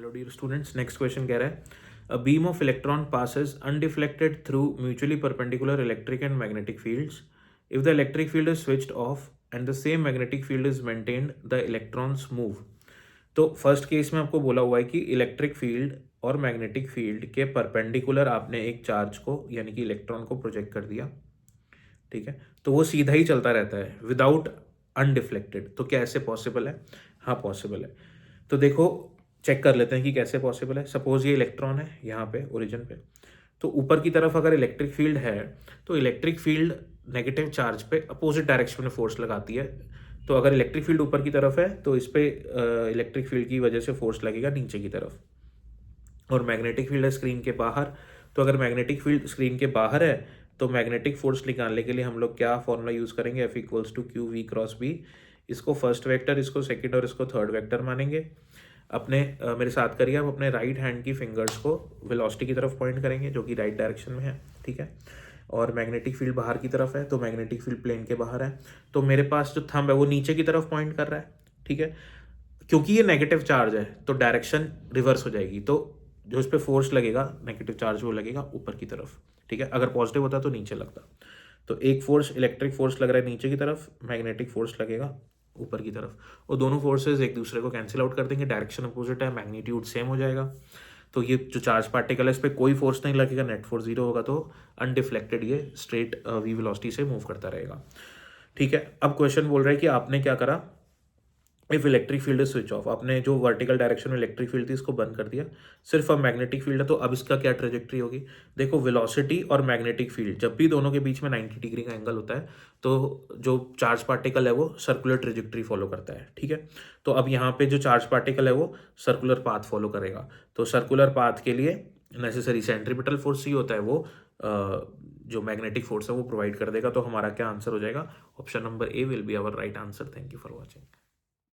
Hello dear students, next question कह रहा है a beam of electron passes undeflected through mutually perpendicular electric and magnetic fields if the electric field is switched off and the same magnetic field is maintained the electrons move. तो first case में आपको बोला हुआ है कि electric field और magnetic field के perpendicular आपने एक चार्ज को यानी कि इलेक्ट्रॉन को प्रोजेक्ट कर दिया, ठीक है, तो वो सीधा ही चलता रहता है विदाउट अनडिफ्लेक्टेड। तो क्या ऐसे पॉसिबल है? हाँ पॉसिबल है। तो देखो चेक कर लेते हैं कि कैसे पॉसिबल है। सपोज ये इलेक्ट्रॉन है यहाँ पे ओरिजिन पे, तो ऊपर की तरफ अगर इलेक्ट्रिक फील्ड है तो इलेक्ट्रिक फील्ड नेगेटिव चार्ज पे अपोजिट डायरेक्शन में फोर्स लगाती है। तो अगर इलेक्ट्रिक फील्ड ऊपर की तरफ है तो इस पे इलेक्ट्रिक फील्ड की वजह से फोर्स लगेगा नीचे की तरफ। और मैग्नेटिक फील्ड है स्क्रीन के बाहर, तो अगर मैग्नेटिक फील्ड स्क्रीन के बाहर है तो मैग्नेटिक फोर्स निकालने के लिए हम लोग क्या फॉर्मूला यूज़ करेंगे? F equals to Q V cross B. इसको फर्स्ट वेक्टर, इसको सेकंड और इसको थर्ड वेक्टर मानेंगे। अपने मेरे साथ करिए, आप अपने राइट हैंड की फिंगर्स को वेलोसिटी की तरफ पॉइंट करेंगे जो कि राइट डायरेक्शन में है, ठीक है। और मैग्नेटिक फील्ड बाहर की तरफ है तो मैग्नेटिक फील्ड प्लेन के बाहर है, तो मेरे पास जो थंब है वो नीचे की तरफ पॉइंट कर रहा है, ठीक है। क्योंकि ये नेगेटिव चार्ज है तो डायरेक्शन रिवर्स हो जाएगी, तो जो इस पर फोर्स लगेगा नेगेटिव चार्ज वो लगेगा ऊपर की तरफ, ठीक है। अगर पॉजिटिव होता तो नीचे लगता। तो एक फोर्स इलेक्ट्रिक फोर्स लग रहा है नीचे की तरफ, मैग्नेटिक फोर्स लगेगा ऊपर की तरफ, और दोनों फोर्सेज एक दूसरे को कैंसिल आउट कर देंगे, डायरेक्शन अपोजिट है, मैग्नीट्यूड सेम हो जाएगा। तो ये जो चार्ज पार्टिकल है इस पर कोई फोर्स नहीं लगेगा, नेट फोर्स जीरो होगा, तो अनडिफ्लेक्टेड ये स्ट्रेट वी वेलोसिटी से मूव करता रहेगा, ठीक है। अब क्वेश्चन बोल रहा है कि आपने क्या करा, if electric field is switch off, आपने जो वर्टिकल डायरेक्शन में इलेक्ट्रिक फील्ड थी इसको बंद कर दिया, सिर्फ अब मैग्नेटिक फील्ड है, तो अब इसका क्या ट्रेजेक्ट्री होगी? देखो वेलोसिटी और मैग्नेटिक फील्ड जब भी दोनों के बीच में 90 डिग्री का एंगल होता है तो जो चार्ज पार्टिकल है वो सर्कुलर ट्रेजेक्ट्री फॉलो करता है, ठीक है। तो अब यहाँ पे जो चार्ज पार्टिकल है वो सर्कुलर पाथ फॉलो करेगा, तो सर्कुलर पाथ के लिए नेसेसरी सेंट्रीपिटल फोर्स ही होता है, वो जो मैग्नेटिक फोर्स है वो प्रोवाइड कर देगा। तो हमारा क्या आंसर हो जाएगा? Option number A will be our right answer. Thank you for watching.